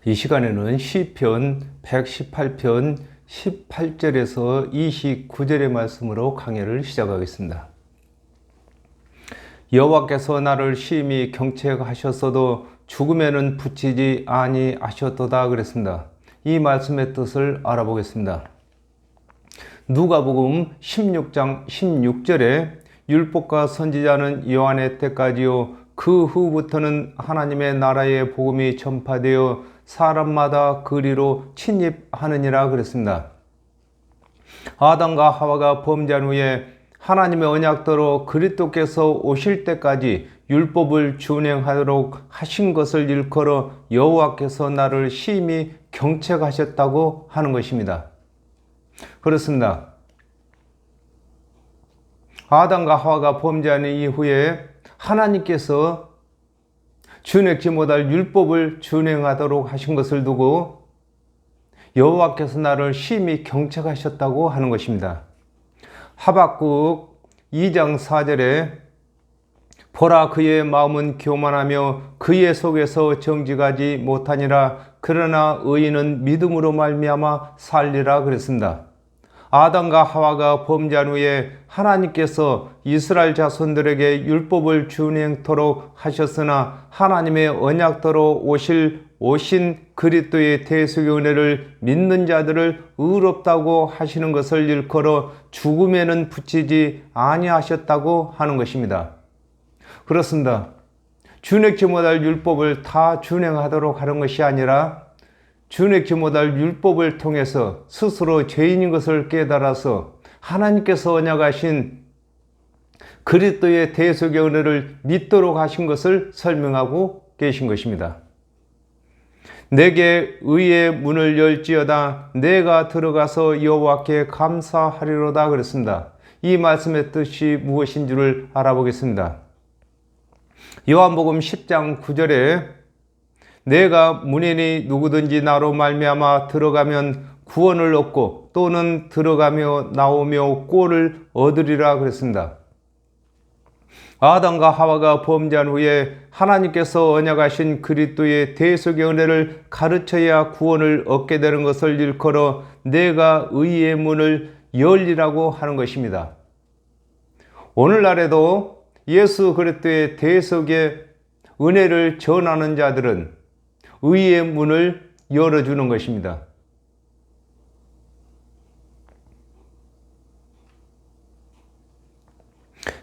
이 시간에는 시편 118편 18절에서 29절의 말씀으로 강해를 시작하겠습니다. 여호와께서 나를 심히 경책하셨어도 죽음에는 붙이지 아니하셨도다 그랬습니다. 이 말씀의 뜻을 알아보겠습니다. 누가복음 16장 16절에 율법과 선지자는 요한의 때까지요 그 후부터는 하나님의 나라의 복음이 전파되어 사람마다 그리로 침입하느니라 그랬습니다. 아담과 하와가 범죄한 후에 하나님의 언약대로 그리스도께서 오실 때까지 율법을 준행하도록 하신 것을 일컬어 여호와께서 나를 심히 경책하셨다고 하는 것입니다. 그렇습니다. 아담과 하와가 범죄한 이후에 하나님께서 준행치 못할 율법을 준행하도록 하신 것을 두고 여호와께서 나를 심히 경책하셨다고 하는 것입니다. 하박국 2장 4절에 보라 그의 마음은 교만하며 그의 속에서 정직하지 못하니라 그러나 의인은 믿음으로 말미암아 살리라 그랬습니다. 아담과 하와가 범죄한 후에 하나님께서 이스라엘 자손들에게 율법을 준행토록 하셨으나 하나님의 언약대로 오신 그리스도의 대속의 은혜를 믿는 자들을 의롭다고 하시는 것을 일컬어 죽음에는 붙이지 아니하셨다고 하는 것입니다. 그렇습니다. 준행치 못할 율법을 다 준행하도록 하는 것이 아니라 준행치 못할 율법을 통해서 스스로 죄인인 것을 깨달아서 하나님께서 언약하신 그리스도의 대속의 은혜를 믿도록 하신 것을 설명하고 계신 것입니다. 내게 의의 문을 열지어다 내가 들어가서 여호와께 감사하리로다 그랬습니다. 이 말씀의 뜻이 무엇인 줄을 알아보겠습니다. 요한복음 10장 9절에 내가 문이니 누구든지 나로 말미암아 들어가면 구원을 얻고 또는 들어가며 나오며 꼴을 얻으리라 그랬습니다. 아담과 하와가 범죄한 후에 하나님께서 언약하신 그리스도의 대속의 은혜를 가르쳐야 구원을 얻게 되는 것을 일컬어 내가 의의 문을 열리라고 하는 것입니다. 오늘날에도 예수 그리스도의 대속의 은혜를 전하는 자들은 의의 문을 열어주는 것입니다.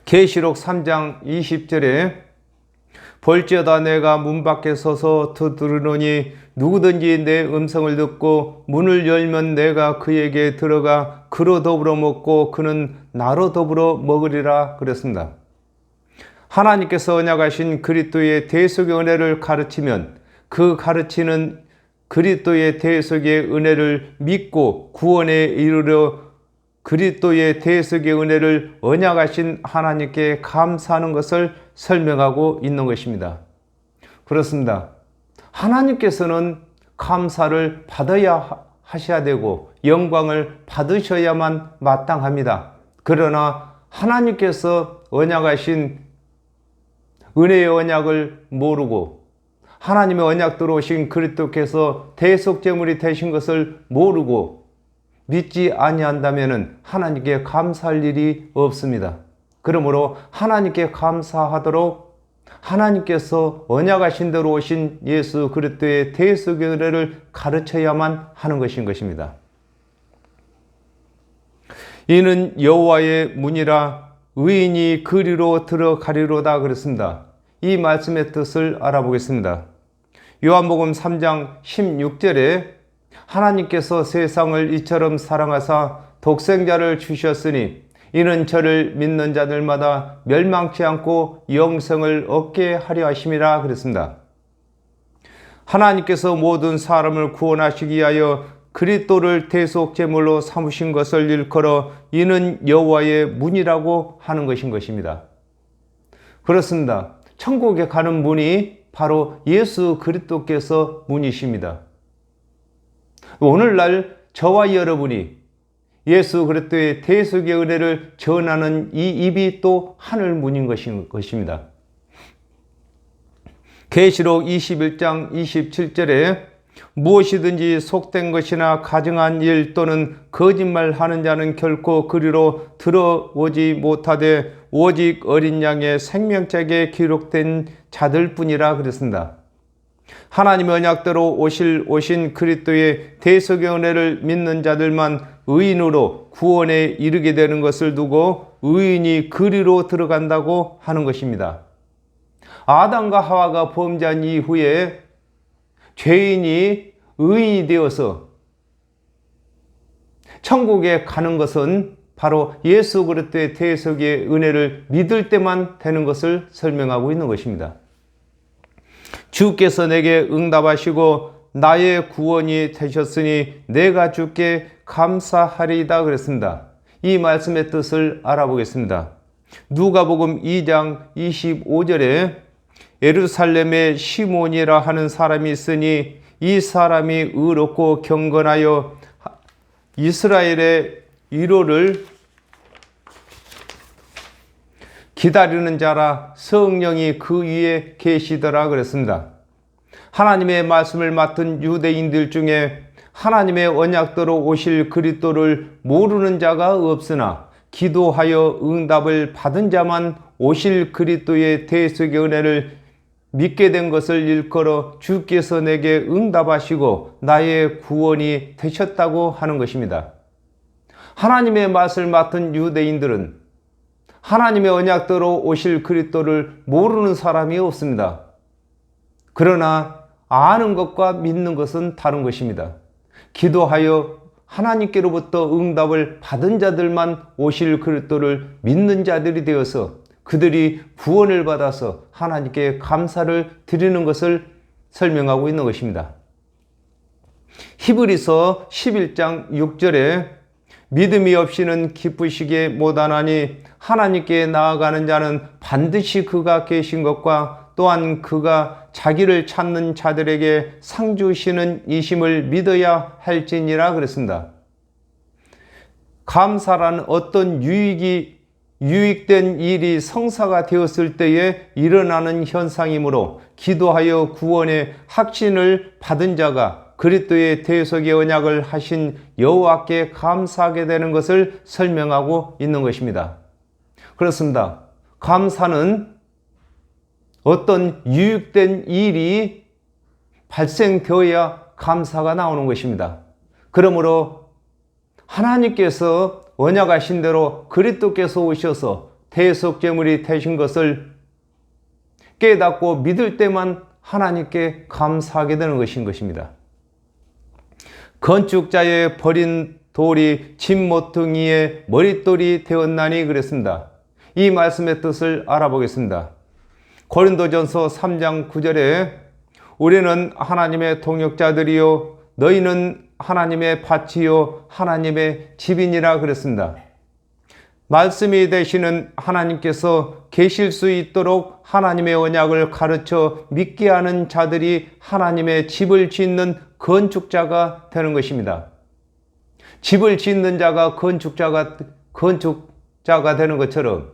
계시록 3장 20절에 볼지어다 내가 문 밖에 서서 두드리노니 누구든지 내 음성을 듣고 문을 열면 내가 그에게 들어가 그로 더불어 먹고 그는 나로 더불어 먹으리라 그랬습니다. 하나님께서 언약하신 그리스도의 대속의 은혜를 가르치면 그 가르치는 그리스도의 대속의 은혜를 믿고 구원에 이르러 그리스도의 대속의 은혜를 언약하신 하나님께 감사하는 것을 설명하고 있는 것입니다. 그렇습니다. 하나님께서는 감사를 받아야 하셔야 되고 영광을 받으셔야만 마땅합니다. 그러나 하나님께서 언약하신 은혜의 언약을 모르고 하나님의 언약대로 오신 그리스도께서 대속제물이 되신 것을 모르고 믿지 아니한다면 하나님께 감사할 일이 없습니다. 그러므로 하나님께 감사하도록 하나님께서 언약하신 대로 오신 예수 그리스도의 대속의 은혜를 가르쳐야만 하는 것인 것입니다. 이는 여호와의 문이라 의인이 그리로 들어가리로다 그랬습니다. 이 말씀의 뜻을 알아보겠습니다. 요한복음 3장 16절에 하나님께서 세상을 이처럼 사랑하사 독생자를 주셨으니 이는 저를 믿는 자들마다 멸망치 않고 영생을 얻게 하려 하심이라 그랬습니다. 하나님께서 모든 사람을 구원하시기 위하여 그리스도를 대속제물로 삼으신 것을 일컬어 이는 여호와의 문이라고 하는 것입니다. 그렇습니다. 천국에 가는 문이 바로 예수 그리스도께서 문이십니다. 오늘날 저와 여러분이 예수 그리스도의 대속의 은혜를 전하는 이 입이 또 하늘 문인 것입니다. 계시록 21장 27절에 무엇이든지 속된 것이나 가증한 일 또는 거짓말하는 자는 결코 그리로 들어오지 못하되 오직 어린 양의 생명책에 기록된 자들뿐이라 그랬습니다. 하나님의 언약대로 오신 그리스도의 대속의 은혜를 믿는 자들만 의인으로 구원에 이르게 되는 것을 두고 의인이 그리로 들어간다고 하는 것입니다. 아담과 하와가 범죄한 이후에 죄인이 의인이 되어서 천국에 가는 것은 바로 예수 그리스도의 대속의 은혜를 믿을 때만 되는 것을 설명하고 있는 것입니다. 주께서 내게 응답하시고 나의 구원이 되셨으니 내가 주께 감사하리이다 그랬습니다. 이 말씀의 뜻을 알아보겠습니다. 누가복음 2장 25절에 예루살렘에 시몬이라 하는 사람이 있으니 이 사람이 의롭고 경건하여 이스라엘의 위로를 기다리는 자라 성령이 그 위에 계시더라 그랬습니다. 하나님의 말씀을 맡은 유대인들 중에 하나님의 언약대로 오실 그리스도를 모르는 자가 없으나 기도하여 응답을 받은 자만 오실 그리스도의 대속의 은혜를 믿게 된 것을 일컬어 주께서 내게 응답하시고 나의 구원이 되셨다고 하는 것입니다. 하나님의 말씀을 맡은 유대인들은 하나님의 언약대로 오실 그리스도를 모르는 사람이 없습니다. 그러나 아는 것과 믿는 것은 다른 것입니다. 기도하여 하나님께로부터 응답을 받은 자들만 오실 그리스도를 믿는 자들이 되어서 그들이 구원을 받아서 하나님께 감사를 드리는 것을 설명하고 있는 것입니다. 히브리서 11장 6절에 믿음이 없이는 기쁘시게 못하나니 하나님께 나아가는 자는 반드시 그가 계신 것과 또한 그가 자기를 찾는 자들에게 상 주시는 이심을 믿어야 할지니라 그랬습니다. 감사란 어떤 유익된 일이 성사가 되었을 때에 일어나는 현상이므로 기도하여 구원의 확신을 받은 자가 그리스도의 대속의 언약을 하신 여호와께 감사하게 되는 것을 설명하고 있는 것입니다. 그렇습니다. 감사는 어떤 유익된 일이 발생되어야 감사가 나오는 것입니다. 그러므로 하나님께서 언약하신 대로 그리스도께서 오셔서 대속제물이 되신 것을 깨닫고 믿을 때만 하나님께 감사하게 되는 것인 것입니다. 건축자의 버린 돌이 집 모퉁이의 머릿돌이 되었나니 그랬습니다. 이 말씀의 뜻을 알아보겠습니다. 고린도전서 3장 9절에 우리는 하나님의 동역자들이요 너희는 하나님의 밭이요 하나님의 집이니라 그랬습니다. 말씀이 되시는 하나님께서 계실 수 있도록 하나님의 언약을 가르쳐 믿게 하는 자들이 하나님의 집을 짓는 건축자가 되는 것입니다. 집을 짓는 자가 건축자가 되는 것처럼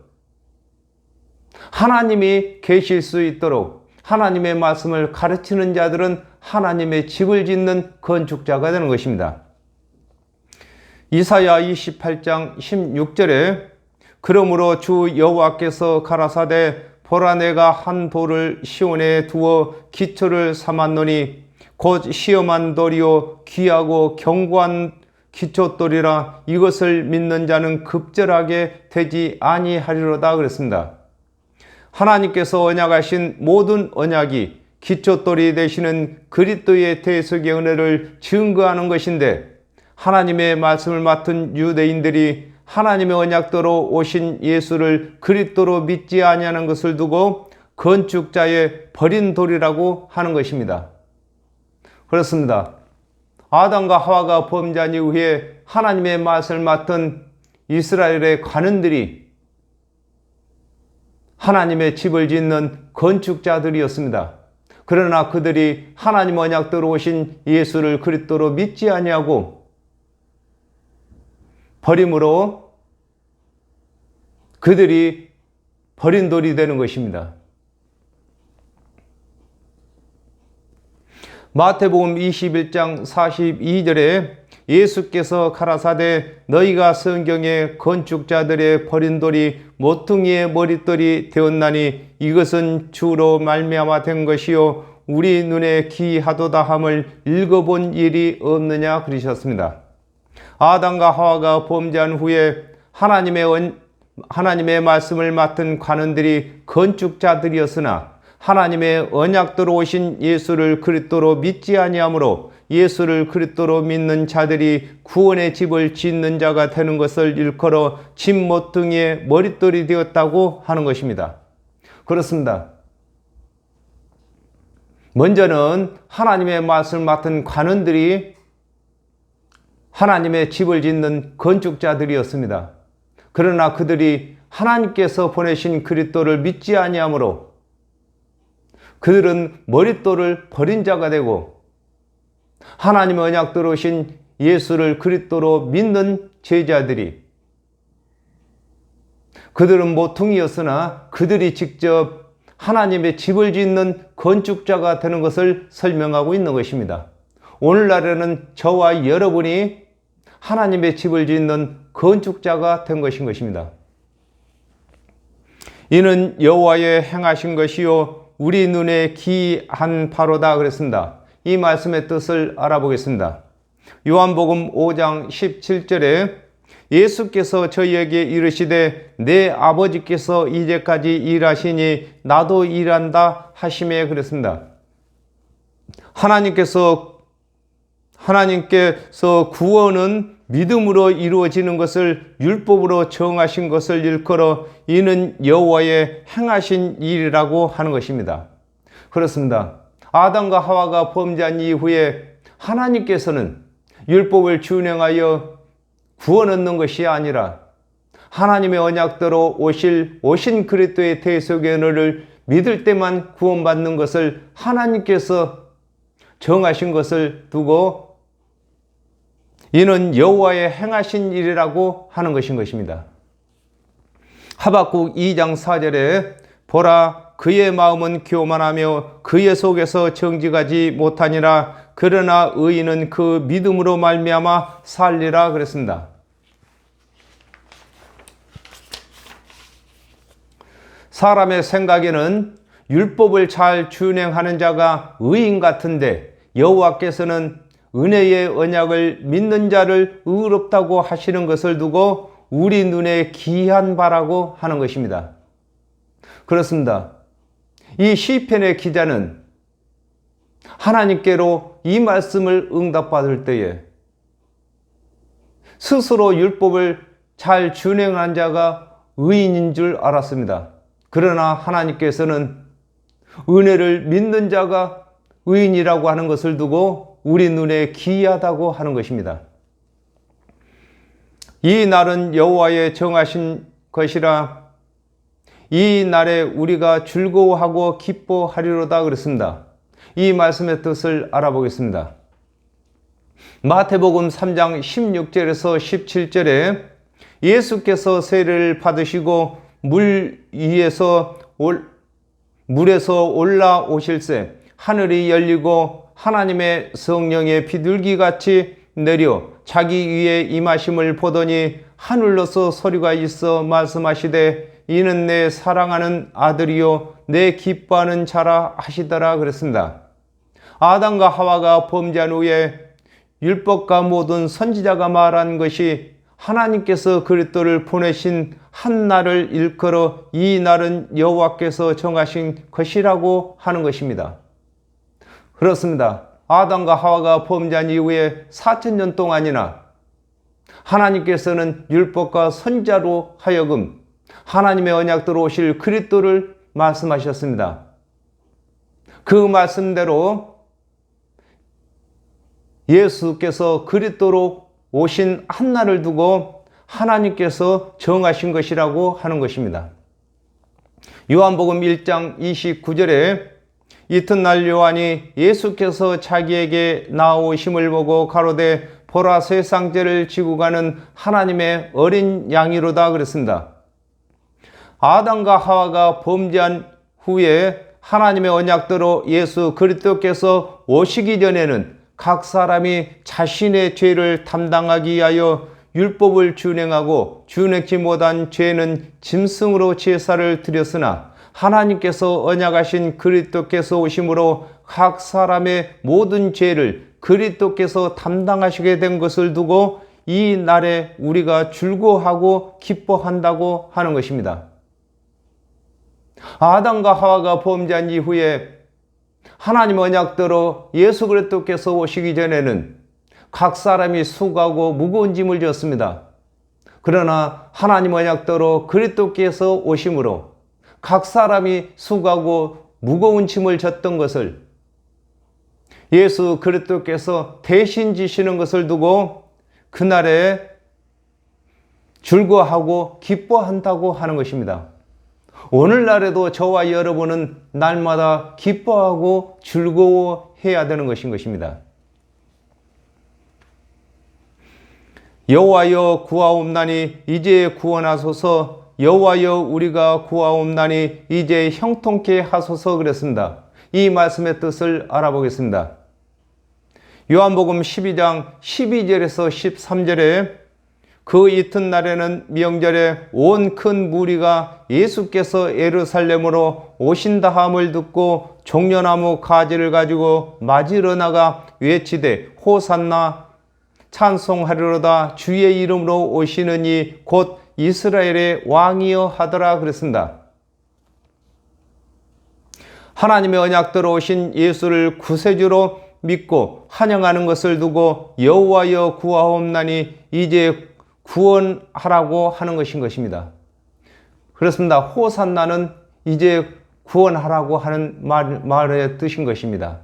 하나님이 계실 수 있도록 하나님의 말씀을 가르치는 자들은 하나님의 집을 짓는 건축자가 되는 것입니다. 이사야 28장 16절에 그러므로 주 여호와께서 가라사대 보라 내가 한 돌을 시온에 두어 기초를 삼았노니 곧 시험한 돌이요 귀하고 견고한 기초돌이라 이것을 믿는 자는 급절하게 되지 아니하리로다 그랬습니다. 하나님께서 언약하신 모든 언약이 기초돌이 되시는 그리스도의 대속의 은혜를 증거하는 것인데 하나님의 말씀을 맡은 유대인들이 하나님의 언약대로 오신 예수를 그리스도로 믿지 아니하는 것을 두고 건축자의 버린 돌이라고 하는 것입니다. 그렇습니다. 아담과 하와가 범죄한 이후에 하나님의 말씀을 맡은 이스라엘의 관원들이 하나님의 집을 짓는 건축자들이었습니다. 그러나 그들이 하나님 언약대로 오신 예수를 그리스도로 믿지 아니하고 버림으로 그들이 버린 돌이 되는 것입니다. 마태복음 21장 42절에 예수께서 가라사대 너희가 성경에 건축자들의 버린 돌이 모퉁이의 머릿돌이 되었나니 이것은 주로 말미암아 된 것이요 우리 눈에 기이하도다 함을 읽어본 일이 없느냐 그러셨습니다. 아담과 하와가 범죄한 후에 하나님의 말씀을 맡은 관원들이 건축자들이었으나 하나님의 언약대로 오신 예수를 그리스도로 믿지 아니하므로 예수를 그리스도로 믿는 자들이 구원의 집을 짓는 자가 되는 것을 일컬어 집 모퉁이의 머릿돌이 되었다고 하는 것입니다. 그렇습니다. 먼저는 하나님의 말씀을 맡은 관원들이 하나님의 집을 짓는 건축자들이었습니다. 그러나 그들이 하나님께서 보내신 그리스도를 믿지 아니하므로 그들은 머릿돌을 버린 자가 되고 하나님의 언약대로 오신 예수를 그리스도로 믿는 제자들이 그들은 모퉁이였으나 그들이 직접 하나님의 집을 짓는 건축자가 되는 것을 설명하고 있는 것입니다. 오늘날에는 저와 여러분이 하나님의 집을 짓는 건축자가 된 것인 것입니다. 이는 여호와의 행하신 것이요 우리 눈에 기이한 바로다 그랬습니다. 이 말씀의 뜻을 알아보겠습니다. 요한복음 5장 17절에 예수께서 저희에게 이르시되 내 아버지께서 이제까지 일하시니 나도 일한다 하시매 그랬습니다. 하나님께서 구원은 믿음으로 이루어지는 것을 율법으로 정하신 것을 일컬어 이는 여호와의 행하신 일이라고 하는 것입니다. 그렇습니다. 아담과 하와가 범죄한 이후에 하나님께서는 율법을 준행하여 구원 얻는 것이 아니라 하나님의 언약대로 오신 그리스도의 대속의 은혜를 믿을 때만 구원받는 것을 하나님께서 정하신 것을 두고 이는 여호와의 행하신 일이라고 하는 것입니다. 하박국 2장 4절에 보라 그의 마음은 교만하며 그의 속에서 정직하지 못하니라 그러나 의인은 그 믿음으로 말미암아 살리라 그랬습니다. 사람의 생각에는 율법을 잘 준행하는 자가 의인 같은데 여호와께서는 은혜의 언약을 믿는 자를 의롭다고 하시는 것을 두고 우리 눈에 기이한 바라고 하는 것입니다. 그렇습니다. 이 시편의 기자는 하나님께로 이 말씀을 응답받을 때에 스스로 율법을 잘 준행한 자가 의인인 줄 알았습니다. 그러나 하나님께서는 은혜를 믿는 자가 의인이라고 하는 것을 두고 우리 눈에 기이하다고 하는 것입니다. 이 날은 여호와의 정하신 것이라 이 날에 우리가 즐거워하고 기뻐하리로다 그랬습니다. 이 말씀의 뜻을 알아보겠습니다. 마태복음 3장 16절에서 17절에 예수께서 세례를 받으시고 물에서 올라오실새 하늘이 열리고 하나님의 성령의 비둘기같이 내려 자기 위에 임하심을 보더니 하늘로서 소리가 있어 말씀하시되 이는 내 사랑하는 아들이요 내 기뻐하는 자라 하시더라 그랬습니다. 아담과 하와가 범죄한 후에 율법과 모든 선지자가 말한 것이 하나님께서 그리스도를 보내신 한 날을 일컬어 이 날은 여호와께서 정하신 것이라고 하는 것입니다. 그렇습니다. 아담과 하와가 범죄한 이후에 4000년 동안이나 하나님께서는 율법과 선지자로 하여금 하나님의 언약대로 오실 그리스도를 말씀하셨습니다. 그 말씀대로 예수께서 그리스도로 오신 한 날을 두고 하나님께서 정하신 것이라고 하는 것입니다. 요한복음 1장 29절에 이튿날 요한이 예수께서 자기에게 나오심을 보고 가로되 보라 세상 죄를 지고 가는 하나님의 어린 양이로다 그랬습니다. 아담과 하와가 범죄한 후에 하나님의 언약대로 예수 그리스도께서 오시기 전에는 각 사람이 자신의 죄를 담당하기 위하여 율법을 준행하고 준행치 못한 죄는 짐승으로 제사를 드렸으나 하나님께서 언약하신 그리스도께서 오심으로 각 사람의 모든 죄를 그리스도께서 담당하시게 된 것을 두고 이 날에 우리가 즐거워하고 기뻐한다고 하는 것입니다. 아담과 하와가 범죄한 이후에 하나님 언약대로 예수 그리스도께서 오시기 전에는 각 사람이 수고하고 무거운 짐을 졌습니다. 그러나 하나님 언약대로 그리스도께서 오심으로 각 사람이 수고하고 무거운 짐을 졌던 것을 예수 그리스도께서 대신 지시는 것을 두고 그날에 즐거워하고 기뻐한다고 하는 것입니다. 오늘날에도 저와 여러분은 날마다 기뻐하고 즐거워해야 되는 것인 것입니다. 여호와여 구하옵나니 이제 구원하소서. 여호와여 우리가 구하옵나니 이제 형통케 하소서. 그랬습니다. 이 말씀의 뜻을 알아보겠습니다. 요한복음 12장 12절에서 13절에 그 이튿날에는 명절에 온 큰 무리가 예수께서 예루살렘으로 오신다 함을 듣고 종려나무 가지를 가지고 맞으러 나가 외치되 호산나 찬송하리로다 주의 이름으로 오시는 이 곧 이스라엘의 왕이여 하더라 그랬습니다. 하나님의 언약대로 오신 예수를 구세주로 믿고 환영하는 것을 두고 여호와여 구하옵나니 이제 구원하라고 하는 것인 것입니다. 그렇습니다. 호산나는 이제 구원하라고 하는 말의 뜻인 것입니다.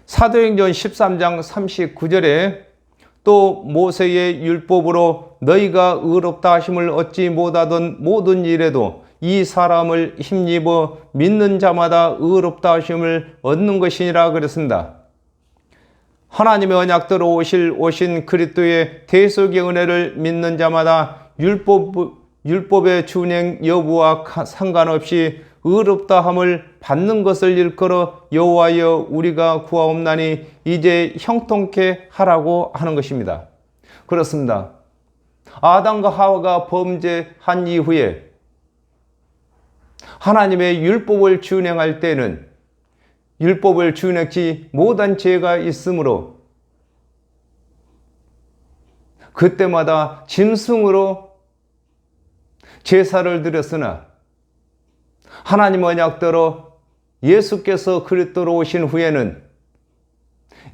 사도행전 13장 39절에 또 모세의 율법으로 너희가 의롭다 하심을 얻지 못하던 모든 일에도 이 사람을 힘입어 믿는 자마다 의롭다 하심을 얻는 것이니라 그랬습니다. 하나님의 언약대로 오신 그리스도의 대속의 은혜를 믿는 자마다 율법의 준행 여부와 상관없이 의롭다함을 받는 것을 일컬어 여호와여 우리가 구하옵나니 이제 형통케 하라고 하는 것입니다. 그렇습니다. 아담과 하와가 범죄한 이후에 하나님의 율법을 준행할 때는 율법을 준행치 못한 죄가 있으므로 그때마다 짐승으로 제사를 드렸으나 하나님 언약대로 예수께서 그리스도로 오신 후에는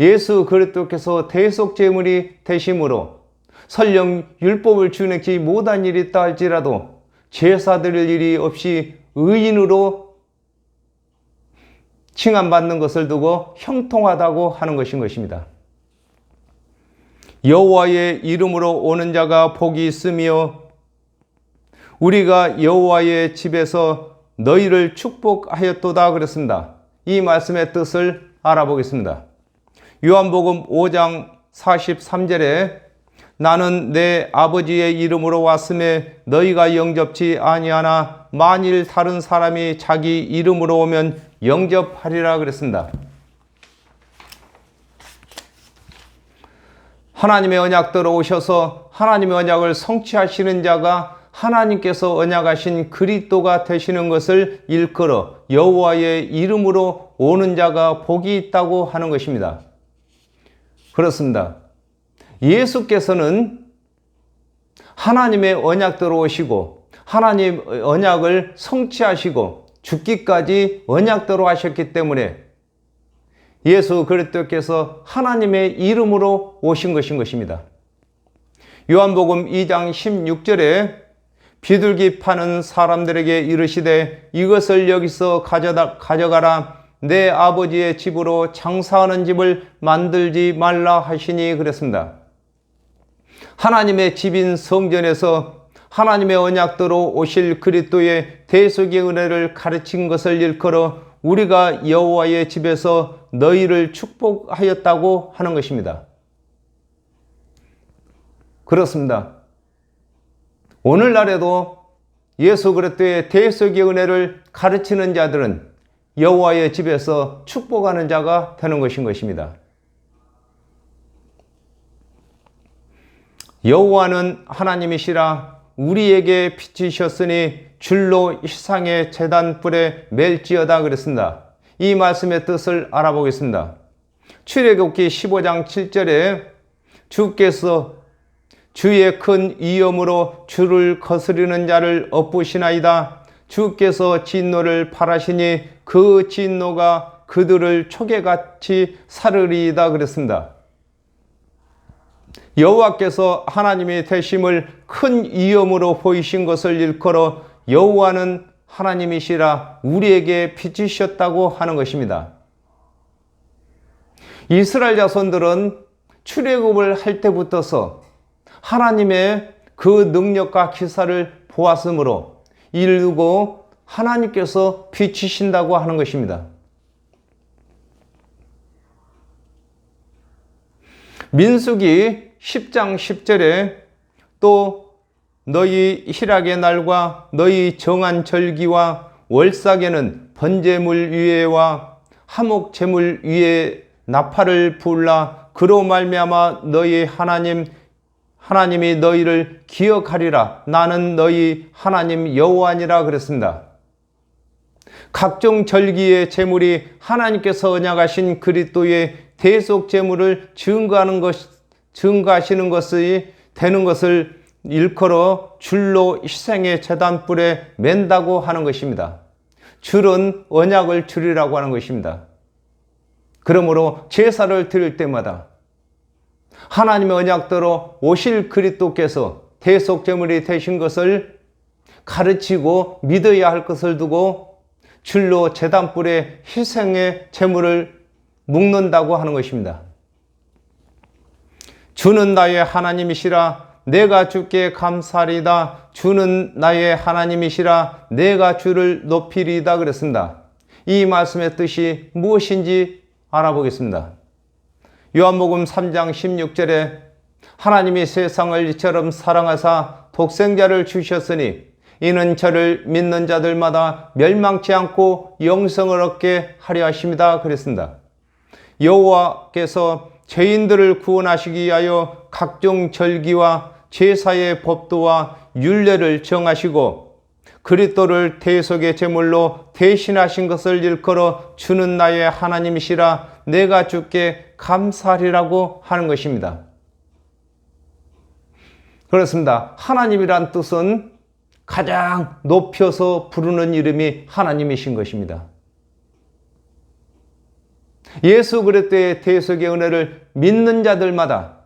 예수 그리스도께서 대속 제물이 되심으로 설령 율법을 준행치 못한 일이 있다 할지라도 제사 드릴 일이 없이 의인으로 칭함받는 것을 두고 형통하다고 하는 것인 것입니다. 여호와의 이름으로 오는 자가 복이 있으며 우리가 여호와의 집에서 너희를 축복하였도다 그랬습니다. 이 말씀의 뜻을 알아보겠습니다. 요한복음 5장 43절에 나는 내 아버지의 이름으로 왔음에 너희가 영접치 아니하나 만일 다른 사람이 자기 이름으로 오면 영접하리라 그랬습니다. 하나님의 언약대로 오셔서 하나님의 언약을 성취하시는 자가 하나님께서 언약하신 그리스도가 되시는 것을 일컬어 여호와의 이름으로 오는 자가 복이 있다고 하는 것입니다. 그렇습니다. 예수께서는 하나님의 언약대로 오시고 하나님 언약을 성취하시고 죽기까지 언약대로 하셨기 때문에 예수 그리스도께서 하나님의 이름으로 오신 것인 것입니다. 요한복음 2장 16절에 비둘기 파는 사람들에게 이르시되 이것을 여기서 가져가라 내 아버지의 집으로 장사하는 집을 만들지 말라 하시니 그랬습니다. 하나님의 집인 성전에서 하나님의 언약대로 오실 그리스도의 대속의 은혜를 가르친 것을 일컬어 우리가 여호와의 집에서 너희를 축복하였다고 하는 것입니다. 그렇습니다. 오늘날에도 예수 그리스도의 대속의 은혜를 가르치는 자들은 여호와의 집에서 축복하는 자가 되는 것입니다. 여호와는 하나님이시라 우리에게 비치셨으니 줄로 세상의 제단불에 맬지어다 그랬습니다. 이 말씀의 뜻을 알아보겠습니다. 출애굽기 15장 7절에 주께서 주의 큰 위엄으로 주를 거스르는 자를 엎으시나이다. 주께서 진노를 발하시니 그 진노가 그들을 초계같이 사르리이다 그랬습니다. 여호와께서 하나님이 되심을 큰 위엄으로 보이신 것을 일컬어 여호와는 하나님이시라 우리에게 비치셨다고 하는 것입니다. 이스라엘 자손들은 출애굽을 할 때부터서 하나님의 그 능력과 기사를 보았으므로 이르고 하나님께서 비치신다고 하는 것입니다. 민수기 10장 10절에 또 너희 희락의 날과 너희 정한 절기와 월삭에는 번제물 위에와 화목 제물 위에 나팔을 불라 그로 말미암아 너희 하나님이 너희를 기억하리라. 나는 너희 하나님 여호와니라 그랬습니다. 각종 절기의 제물이 하나님께서 언약하신 그리스도의 대속 제물을 증거하시는 것이 되는 것을 일컬어 줄로 희생의 제단불에 맨다고 하는 것입니다. 줄은 언약을 줄이라고 하는 것입니다. 그러므로 제사를 드릴 때마다 하나님의 언약대로 오실 그리스도께서 대속 제물이 되신 것을 가르치고 믿어야 할 것을 두고 줄로 제단불에 희생의 제물을 묶는다고 하는 것입니다. 주는 나의 하나님이시라 내가 주께 감사리다. 주는 나의 하나님이시라 내가 주를 높이리다 그랬습니다. 이 말씀의 뜻이 무엇인지 알아보겠습니다. 요한복음 3장 16절에 하나님이 세상을 이처럼 사랑하사 독생자를 주셨으니 이는 저를 믿는 자들마다 멸망치 않고 영생을 얻게 하려 하심이다 그랬습니다. 여호와께서 죄인들을 구원하시기 위하여 각종 절기와 제사의 법도와 율례를 정하시고 그리스도를 대속의 제물로 대신하신 것을 일컬어 주는 나의 하나님이시라 내가 주께 감사하리라고 하는 것입니다. 그렇습니다. 하나님이란 뜻은 가장 높여서 부르는 이름이 하나님이신 것입니다. 예수 그리스도의 대속의 은혜를 믿는 자들마다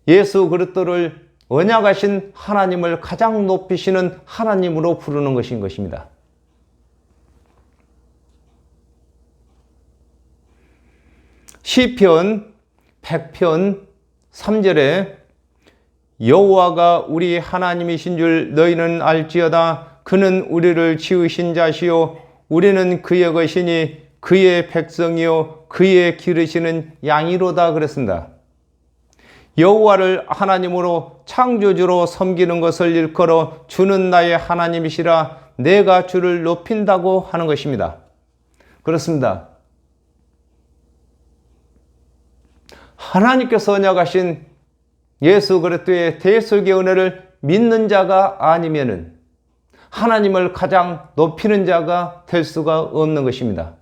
예수 그리스도를 언약하신 하나님을 가장 높이시는 하나님으로 부르는 것인 것입니다. 시편 100편 3절에 여호와가 우리 하나님이신 줄 너희는 알지어다. 그는 우리를 지으신 자시요 우리는 그의 것이니 그의 백성이요 그의 기르시는 양이로다 그랬습니다. 여호와를 하나님으로 창조주로 섬기는 것을 일컬어 주는 나의 하나님이시라 내가 주를 높인다고 하는 것입니다. 그렇습니다. 하나님께서 언약하신 예수 그리스도의 대속의 은혜를 믿는 자가 아니면은 하나님을 가장 높이는 자가 될 수가 없는 것입니다.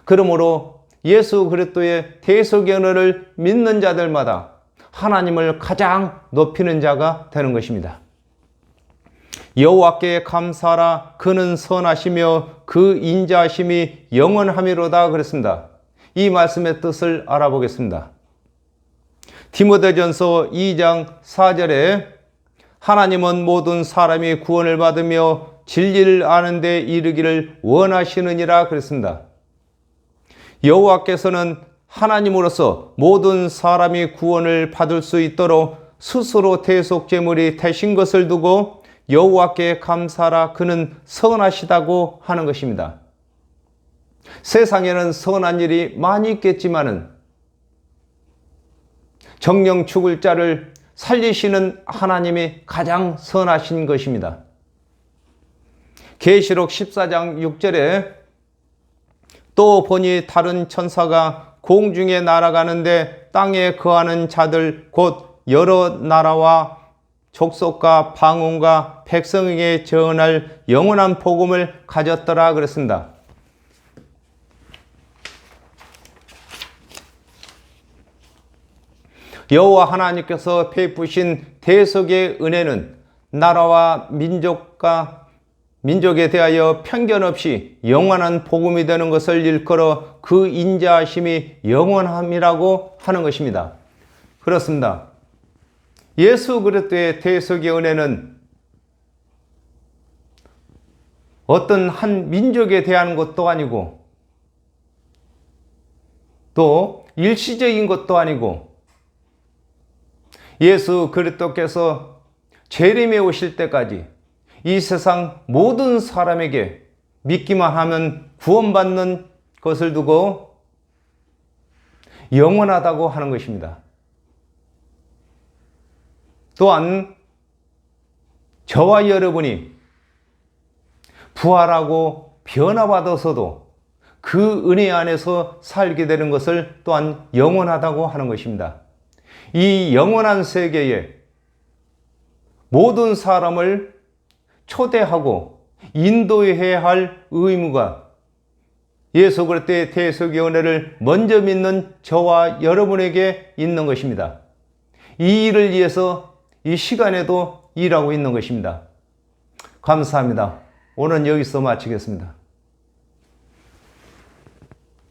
그러므로 예수 그리스도의 대속의 은혜를 믿는 자들마다 하나님을 가장 높이는 자가 되는 것입니다. 여호와께 감사하라. 그는 선하시며 그 인자하심이 영원하미로다 그랬습니다. 이 말씀의 뜻을 알아보겠습니다. 디모데전서 2장 4절에 하나님은 모든 사람이 구원을 받으며 진리를 아는 데 이르기를 원하시느니라 그랬습니다. 여호와께서는 하나님으로서 모든 사람이 구원을 받을 수 있도록 스스로 대속 제물이 되신 것을 두고 여호와께 감사하라. 그는 선하시다고 하는 것입니다. 세상에는 선한 일이 많이 있겠지만은 정령 죽을 자를 살리시는 하나님이 가장 선하신 것입니다. 계시록 14장 6절에 또 보니 다른 천사가 공중에 날아가는데 땅에 거하는 자들 곧 여러 나라와 족속과 방언과 백성에게 전할 영원한 복음을 가졌더라 그랬습니다. 여호와 하나님께서 베푸신 대속의 은혜는 나라와 민족에 대하여 편견 없이 영원한 복음이 되는 것을 일컬어 그 인자하심이 영원함이라고 하는 것입니다. 그렇습니다. 예수 그리스도의 대속의 은혜는 어떤 한 민족에 대한 것도 아니고 또 일시적인 것도 아니고 예수 그리스도께서 재림에 오실 때까지 이 세상 모든 사람에게 믿기만 하면 구원받는 것을 두고 영원하다고 하는 것입니다. 또한 저와 여러분이 부활하고 변화받아서도 그 은혜 안에서 살게 되는 것을 또한 영원하다고 하는 것입니다. 이 영원한 세계에 모든 사람을 초대하고 인도해야 할 의무가 예수 그리스도의 대속의 은혜를 먼저 믿는 저와 여러분에게 있는 것입니다. 이 일을 위해서 이 시간에도 일하고 있는 것입니다. 감사합니다. 오늘은 여기서 마치겠습니다.